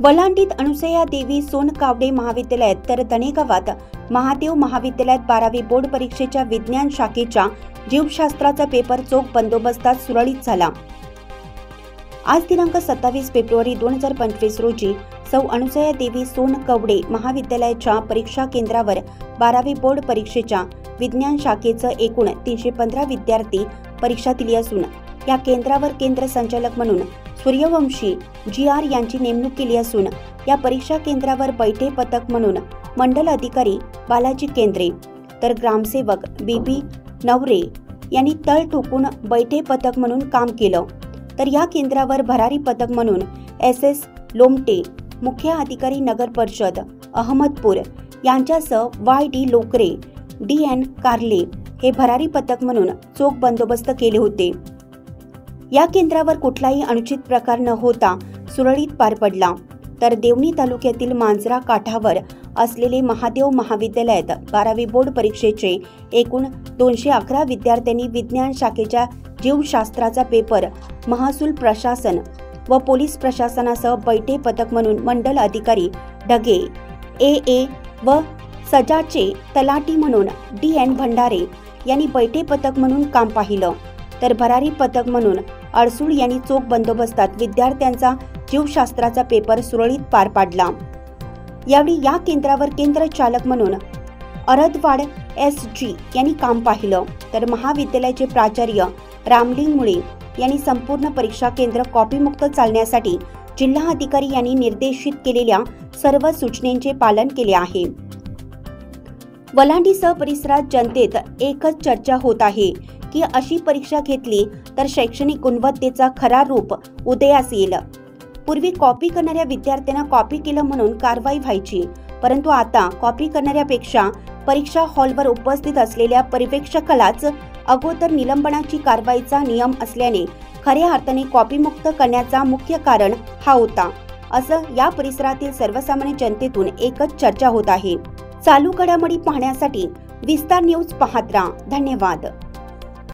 वलांडीत अनुसया देवी सोनकावडे महाविद्यालयात तर धनेगावात महादेव महाविद्यालयात 12वी बोर्ड परीक्षेच्या विज्ञान शाखेच्या जीवशास्त्राचा पेपर चोख बंदोबस्तात सुरळीत झाला। आज दिनांक 27 फेब्रुवारी 2025 रोजी सौ अनुसया देवी सोनकावडे महाविद्यालयाच्या परीक्षा केंद्रावर 12वी बोर्ड परीक्षेच्या विज्ञान शाखेचं एकूण 315 विद्यार्थी परीक्षा दिली असून या केंद्रावर केंद्र संचालक म्हणून सूर्यवंशी GR यांची नेमणूक केली असून या परीक्षा केंद्रावर बैठे पथक म्हणून मंडल अधिकारी बालाजी केंद्रे तर ग्रामसेवक BB नवरे यांनी तळ ठोकून बैठे पथक म्हणून काम केलं। तर या केंद्रावर भरारी पथक म्हणून SS लोमटे, मुख्य अधिकारी नगर परिषद अहमदपूर यांच्यासह YD लोकरे, DN कारले हे भरारी पथक म्हणून चोख बंदोबस्त केले होते। या केंद्रावर कुठलाही अनुचित प्रकार न होता सुरळीत पार पडला। तर देवणी तालुक्यातील मांजरा काठावर असलेले महादेव महाविद्यालयात 12वी बोर्ड परीक्षेचे एकूण 211 विद्यार्थ्यांनी विज्ञान शाखेच्या जीवशास्त्राचा पेपर महसूल प्रशासन व पोलीस प्रशासनासह बैठे पथक म्हणून मंडल अधिकारी ढगे AA व सजाचे तलाठी म्हणून DN भंडारे यांनी बैठे पथक म्हणून काम पाहिलं। तर भरारी पथक म्हणून अडसूळ यांनी चोख बंदोबस्तात विद्यार्थ्यांचा जीवशास्त्राचा पेपर सुरळीत पार पाडला। यावेळी या केंद्रावर केंद्र चालक म्हणून अरदवाड SG यांनी काम पाहिलं। तर महाविद्यालयाचे प्राचार्य रामलिंग मुळे यांनी संपूर्ण परीक्षा केंद्र कॉपीमुक्त चालण्यासाठी जिल्हा अधिकारी यांनी निर्देशित केलेल्या सर्व सूचनांचे पालन केले आहे। वलांडीसह परिसरात जनतेत एकच चर्चा होत आहे की अशी परीक्षा घेतली तर शैक्षणिक गुणवत्तेचा खरा रूप उदयास येईल। पूर्वी कॉपी करणाऱ्या विद्यार्थ्यांना कॉपी केलं म्हणून कारवाई व्हायची, परंतु आता कॉपी करणाऱ्यापेक्षा परीक्षा हॉलवर उपस्थित असलेल्या पर्यवेक्षकालाच अगोदर निलंबनाची कारवाईचा नियम असल्याने खऱ्या अर्थाने कॉपीमुक्त करण्याचा मुख्य कारण हा होता, असं या परिसरातील सर्वसामान्य जनतेतून एकच चर्चा होत आहे। चालू घडामोडी पाहण्यासाठी विस्तार न्यूज पाहत राहा। धन्यवाद।